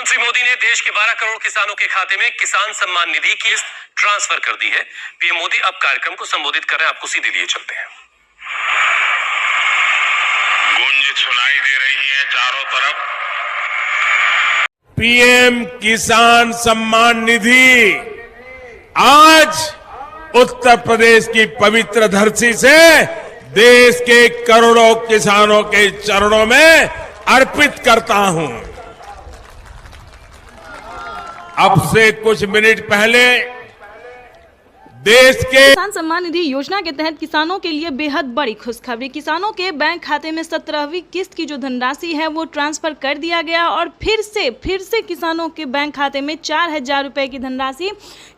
प्रधानमंत्री मोदी ने देश के 12 करोड़ किसानों के खाते में किसान सम्मान निधि की किस्त ट्रांसफर कर दी है। पीएम मोदी अब कार्यक्रम को संबोधित कर रहे हैं, आपको सीधे लिए चलते हैं। गूंज सुनाई दे रही है चारों तरफ। पीएम किसान सम्मान निधि आज उत्तर प्रदेश की पवित्र धरती से देश के करोड़ों किसानों के चरणों में अर्पित करता हूं। अब से कुछ मिनट पहले देश के किसान सम्मान निधि योजना के तहत किसानों के लिए बेहद बड़ी खुशखबरी। किसानों के बैंक खाते में 17वीं किस्त की जो धनराशि है वो ट्रांसफर कर दिया गया और फिर से किसानों के बैंक खाते में 4,000 रुपए की धनराशि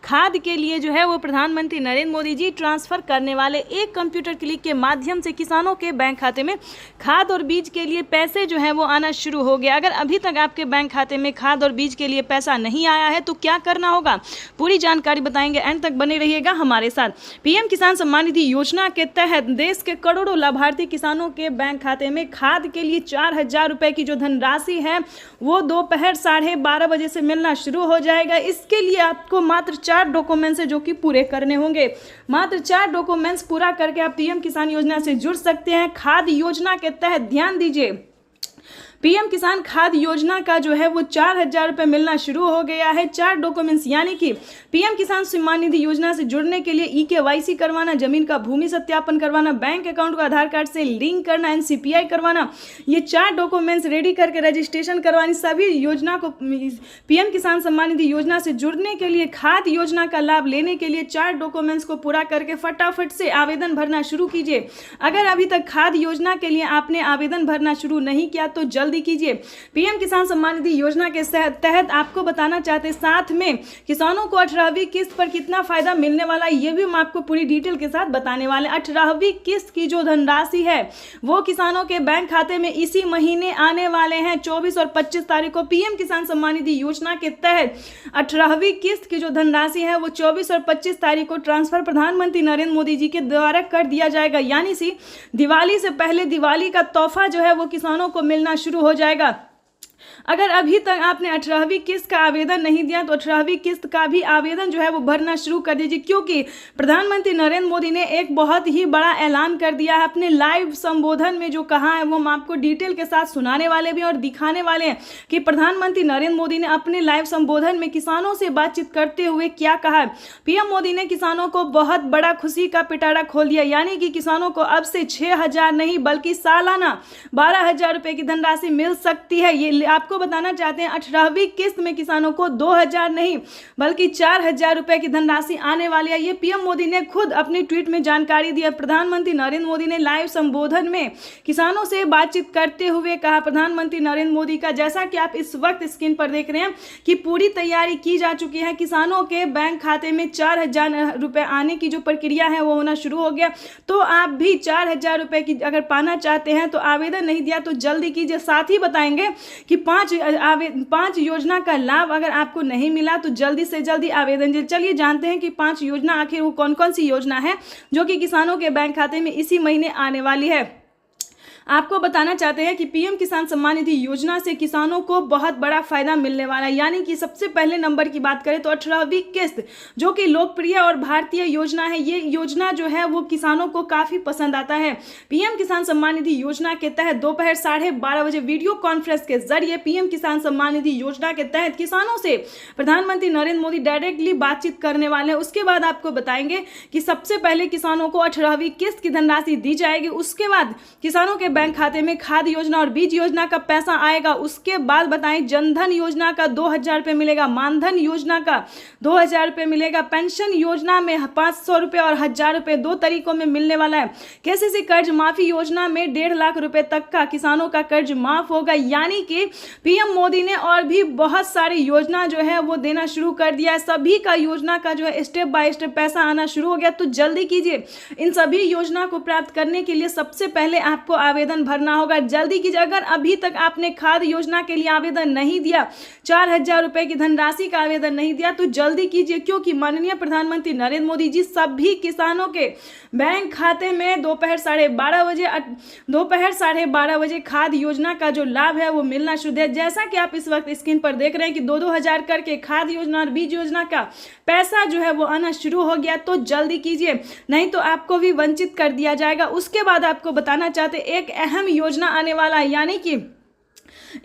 खाद के लिए जो है वो प्रधानमंत्री नरेंद्र मोदी जी ट्रांसफर करने वाले। एक कंप्यूटर क्लिक के माध्यम से किसानों के बैंक खाते में खाद और बीज के लिए पैसे जो है वो आना शुरू हो गया। अगर अभी तक आपके बैंक खाते में खाद और बीज के लिए पैसा नहीं आया है तो क्या करना होगा, पूरी जानकारी बताएंगे, एंड तक बने रहिएगा हमारे साथ। पीएम किसान सम्मान निधि योजना के तहत देश के करोड़ों लाभार्थी किसानों के बैंक खाते में खाद के लिए 4,000 रुपए की जो धनराशि है वो दोपहर 12:30 बजे से मिलना शुरू हो जाएगा। इसके लिए आपको मात्र 4 डॉक्यूमेंट्स है जो कि पूरे करने होंगे। मात्र 4 डॉक्यूमेंट्स पूरा करके आप पीएम किसान योजना से जुड़ सकते हैं। खाद योजना के तहत ध्यान दीजिए, पीएम किसान खाद योजना का जो है वो 4,000 रुपए मिलना शुरू हो गया है। 4 डॉक्यूमेंट्स यानी कि पीएम किसान सम्मान निधि योजना से जुड़ने के लिए EKYC करवाना, जमीन का भूमि सत्यापन करवाना, बैंक अकाउंट को आधार कार्ड से लिंक करना, NCPI करवाना, ये 4 डॉक्यूमेंट्स रेडी करके रजिस्ट्रेशन करवानी। सभी योजना को पीएम किसान सम्मान निधि योजना से जुड़ने के लिए, खाद योजना का लाभ लेने के लिए 4 डॉक्यूमेंट्स को पूरा करके फटाफट से आवेदन भरना शुरू कीजिए। अगर अभी तक खाद योजना के लिए आपने आवेदन भरना शुरू नहीं किया तो जल्दी कीजिए। पीएम किसान सम्मान निधि योजना के तहत आपको बताना चाहते हैं, साथ में किसानों को 18वीं किस्त पर कितना फायदा मिलने वाला है ये भी हम आपको पूरी डिटेल के साथ बताने वाले। 18वीं किस्त की जो धनराशि है वो किसानों के बैंक खाते में इसी महीने आने वाले हैं। 24 और 25 तारीख को पीएम किसान सम्मान निधि योजना के तहत 18वीं किस्त की जो धनराशि है वो 24 और 25 तारीख को ट्रांसफर प्रधानमंत्री नरेंद्र मोदी जी के द्वारा कर दिया जाएगा। यानी सी दिवाली से पहले दिवाली का तोहफा जो है वो किसानों को मिलना शुरू हो जाएगा। अगर अभी तक आपने 18वीं किस्त का आवेदन नहीं दिया तो 18वीं किस्त का भी आवेदन जो है वो भरना शुरू कर दीजिए, क्योंकि प्रधानमंत्री नरेंद्र मोदी ने एक बहुत ही बड़ा ऐलान कर दिया है अपने लाइव संबोधन में। जो कहा है वो हम आपको डिटेल के साथ सुनाने वाले भी और दिखाने वाले हैं कि प्रधानमंत्री नरेंद्र मोदी ने अपने लाइव संबोधन में किसानों से बातचीत करते हुए क्या कहा है। पीएम मोदी ने किसानों को बहुत बड़ा खुशी का पिटारा खोल दिया, यानी कि किसानों को अब से 6,000 नहीं बल्कि सालाना 12,000 रुपए की धनराशि मिल सकती है। ये आपको बताना चाहते हैं 18वीं किस्त में किसानों को 2,000 नहीं बल्कि 4,000 रुपए की धनराशि आने वाली है। ये पीएम मोदी ने खुद अपनी ट्वीट में जानकारी दी है। प्रधानमंत्री नरेंद्र मोदी ने लाइव संबोधन में किसानों से बातचीत करते हुए कहा, प्रधानमंत्री नरेंद्र मोदी का जैसा कि आप इस वक्त स्क्रीन पर देख रहे हैं कि पूरी तैयारी की जा चुकी है। किसानों के बैंक खाते में 4,000 रुपए आने की जो प्रक्रिया है वो होना शुरू हो गया। तो आप भी 4,000 रुपए की अगर पाना चाहते हैं तो आवेदन नहीं दिया तो जल्दी कीजिए। साथ ही बताएंगे कि 5 योजना का लाभ अगर आपको नहीं मिला तो जल्दी से जल्दी आवेदन दीजिए। चलिए जानते हैं कि 5 योजना आखिर वो कौन कौन सी योजना है जो कि किसानों के बैंक खाते में इसी महीने आने वाली है। आपको बताना चाहते हैं कि पीएम किसान सम्मान निधि योजना से किसानों को बहुत बड़ा फायदा मिलने वाला है। यानी कि सबसे पहले नंबर की बात करें तो 18वीं किस्त जो कि लोकप्रिय और भारतीय योजना है, ये योजना जो है वो किसानों को काफी पसंद आता है। पीएम किसान सम्मान निधि योजना के तहत दोपहर 12:30 बजे वीडियो कॉन्फ्रेंस के जरिए पीएम किसान सम्मान निधि योजना के तहत किसानों से प्रधानमंत्री नरेंद्र मोदी डायरेक्टली बातचीत करने वाले हैं। उसके बाद आपको बताएंगे कि सबसे पहले किसानों को 18वीं किस्त की धनराशि दी जाएगी। उसके बाद किसानों के बैंक खाते में खाद योजना और बीज योजना का पैसा आएगा। उसके बाद बताएं जनधन योजना का 2,000 रुपए मिलेगा, मानधन योजना का 2,000 रुपए मिलेगा, पेंशन योजना में 500 रुपए और 1,000 रुपए 2 तरीकों में मिलने वाला है। केसीसी कर्ज माफी योजना में 1.5 लाख रुपए तक का किसानों का कर्ज माफ होगा। यानी कि पीएम मोदी ने और भी बहुत सारी योजना जो है वो देना शुरू कर दिया है। सभी का योजना का जो है स्टेप बाय स्टेप पैसा आना शुरू हो गया। तो जल्दी कीजिए, इन सभी योजना को प्राप्त करने के लिए सबसे पहले आपको आवेदन आवेदन भरना होगा। जल्दी कीजिए, अगर अभी तक आपने खाद्य योजना के लिए आवेदन नहीं दिया, 4,000 रुपए की धनराशि का आवेदन नहीं दिया, तो जल्दी कीजिए, क्योंकि माननीय प्रधानमंत्री नरेंद्र मोदी जी सभी किसानों के बैंक खाते में दोपहर 12:30 बजे खाद्य योजना का जो लाभ है वो मिलना शुरू है। जैसा कि आप इस वक्त स्क्रीन पर देख रहे हैं कि 2-2 हजार करके खाद्य योजना और बीज योजना का पैसा जो है वो आना शुरू हो गया। तो जल्दी कीजिए, नहीं तो आपको भी वंचित कर दिया जाएगा। उसके बाद आपको बताना चाहते एक अहम योजना आने वाला है, यानी कि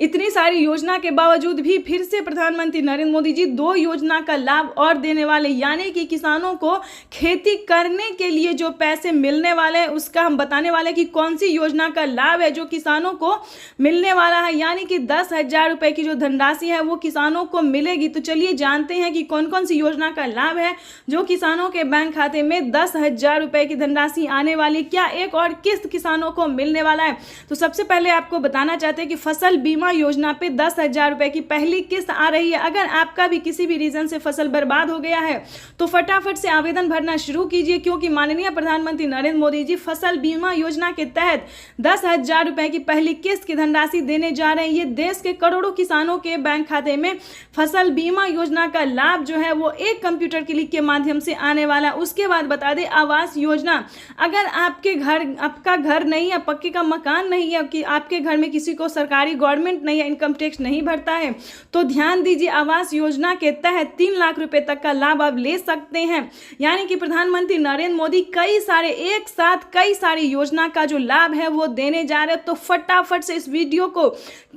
इतनी सारी योजना के बावजूद भी फिर से प्रधानमंत्री नरेंद्र मोदी जी 2 योजना का लाभ और देने वाले, यानी कि किसानों को खेती करने के लिए जो पैसे मिलने वाले हैं उसका हम बताने वाले कि कौन सी योजना का लाभ है जो किसानों को मिलने वाला है, यानी कि 10,000 रुपए की जो धनराशि है वो किसानों को मिलेगी। तो चलिए जानते हैं कि कौन कौन सी योजना का लाभ है जो किसानों के बैंक खाते में 10,000 रुपए की धनराशि आने वाली, क्या एक और किस्त किसानों को मिलने वाला है। तो सबसे पहले आपको बताना चाहते हैं कि फसल बीमा योजना पे 10,000 रुपए की पहली किस्त आ रही है। अगर आपका भी किसी भी रीजन से फसल बर्बाद हो गया है तो फटाफट से आवेदन भरना शुरू कीजिए, क्योंकि माननीय प्रधानमंत्री नरेंद्र मोदी जी फसल बीमा योजना के तहत 10,000 रुपए की पहली किस्त की धनराशि देने जा रहे हैं। ये देश के करोड़ों किसानों के बैंक खाते में फसल बीमा योजना का लाभ जो है वो एक कंप्यूटर क्लिक के माध्यम से आने वाला है। उसके बाद बता दें आवास योजना, अगर आपका घर नहीं है, पक्के का मकान नहीं है, कि आपके घर में किसी को सरकारी गवर्नमेंट नहीं है, इनकम टैक्स नहीं भरता है, तो ध्यान दीजिए, आवास योजना के तहत 3 लाख रुपए तक का लाभ आप ले सकते हैं। यानी कि प्रधानमंत्री नरेंद्र मोदी एक साथ कई सारी योजना का जो लाभ है वो देने जा रहे हैं। तो फटाफट से इस वीडियो को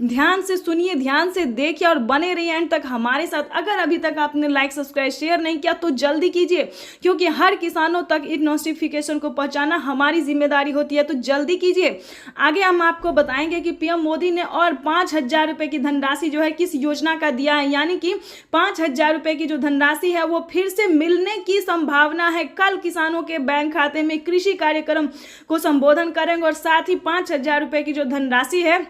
ध्यान से सुनिए, ध्यान से देखिए और बने रहिए एंड तक हमारे साथ। अगर अभी तक आपने लाइक सब्सक्राइब शेयर नहीं किया तो जल्दी कीजिए, क्योंकि हर किसानों तक इस नोटिफिकेशन को पहुंचाना हमारी जिम्मेदारी होती है। तो जल्दी कीजिए। आगे हम आपको बताएंगे कि पीएम मोदी ने और 5,000 रुपए की धनराशि जो है किस योजना का दिया है, यानी कि 5,000 रुपए की जो धनराशि है वो फिर से मिलने की संभावना है। कल किसानों के बैंक खाते में कृषि कार्यक्रम को संबोधन करेंगे और साथ ही 5,000 रुपए की जो धनराशि है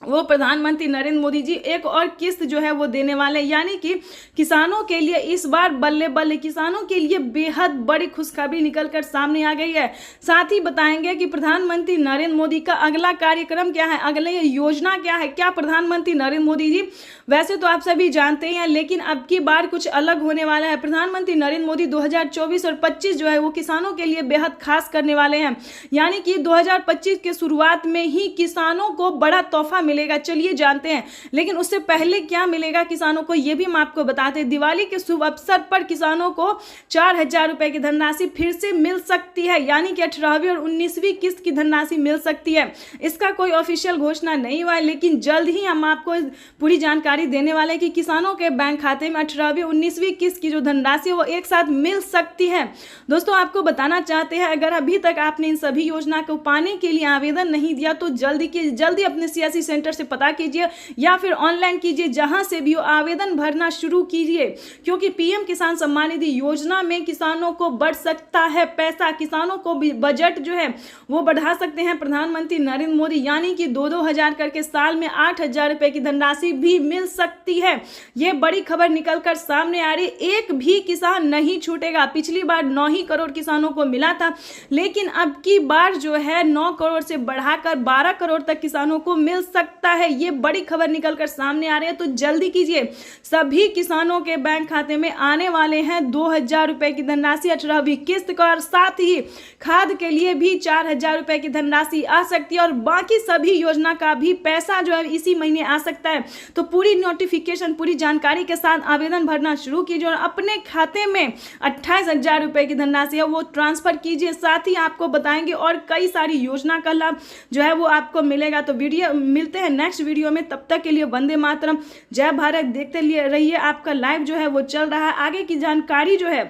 वो प्रधानमंत्री नरेंद्र मोदी जी एक और किस्त जो है वो देने वाले हैं। यानी कि किसानों के लिए इस बार बल्ले बल्ले, किसानों के लिए बेहद बड़ी खुशखबरी निकलकर सामने आ गई है। साथ ही बताएंगे कि प्रधानमंत्री नरेंद्र मोदी का अगला कार्यक्रम क्या है, अगली योजना क्या है। क्या प्रधानमंत्री नरेंद्र मोदी जी, वैसे तो आप सभी जानते हैं, लेकिन अब की बार कुछ अलग होने वाला है। प्रधानमंत्री नरेंद्र मोदी 2024 और 25 जो है वो किसानों के लिए बेहद खास करने वाले हैं। यानी कि 2025 के शुरुआत में ही किसानों को बड़ा तोहफा मिलेगा। चलिए जानते हैं, लेकिन उससे पहले क्या मिलेगा किसानों को ये भी हम आपको बताते हैं। दिवाली के शुभ अवसर पर किसानों को 4,000 रुपए की धनराशि फिर से मिल सकती है, यानी कि 18वीं और 19वीं किस्त की धनराशि मिल सकती है। इसका कोई ऑफिशियल घोषणा नहीं हुआ है, लेकिन जल्द ही हम आपको पूरी जानकारी देने वाले हैं कि किसानों के बैंक खाते में 18वीं 19वीं किस्त की जो धनराशि है वो एक साथ मिल सकती है। दोस्तों आपको बताना चाहते हैं, अगर अभी तक आपने इन सभी योजना को पाने के लिए आवेदन नहीं दिया तो जल्दी अपने सियासी सेंटर से पता कीजिए या फिर ऑनलाइन कीजिए, जहां से भी हो आवेदन भरना शुरू कीजिए, क्योंकि पीएम किसान सम्मान निधि योजना में किसानों को बढ़ सकता है पैसा। किसानों को भी बजट जो है वो बढ़ा सकते हैं प्रधानमंत्री नरेंद्र मोदी, यानी कि 2-2 हजार करके साल में 8,000 रुपए की धनराशि भी मिल सकती है। यह बड़ी खबर निकलकर सामने आ रही। एक भी किसान नहीं छूटेगा। पिछली बार 9 ही करोड़ किसानों को मिला था, लेकिन अब की बार जो है 9 करोड़ से बढ़ाकर 12 करोड़ तक किसानों को मिल सकता है। ये बड़ी खबर निकलकर सामने आ रही है। तो जल्दी कीजिए, सभी किसानों के बैंक खाते में आने वाले हैं 2,000 रुपए की धनराशि 18वीं किस्त का, और साथ ही खाद के लिए भी 4,000 रुपए की धनराशि आ सकती है, और बाकी सभी योजना का भी पैसा जो है इसी महीने आ सकता है। तो पूरी नोटिफिकेशन, पूरी जानकारी के साथ आवेदन भरना शुरू कीजिए और अपने खाते में 28,000 रुपए की धनराशि है वो ट्रांसफर कीजिए। साथ ही आपको बताएंगे और कई सारी योजना का लाभ जो है वो आपको मिलेगा। तो मिलते हैं नेक्स्ट वीडियो में, तब तक के लिए वंदे मातरम, जय भारत। देखते रहिए, आपका लाइव जो है वो चल रहा है, आगे की जानकारी जो है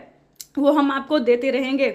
वो हम आपको देते रहेंगे।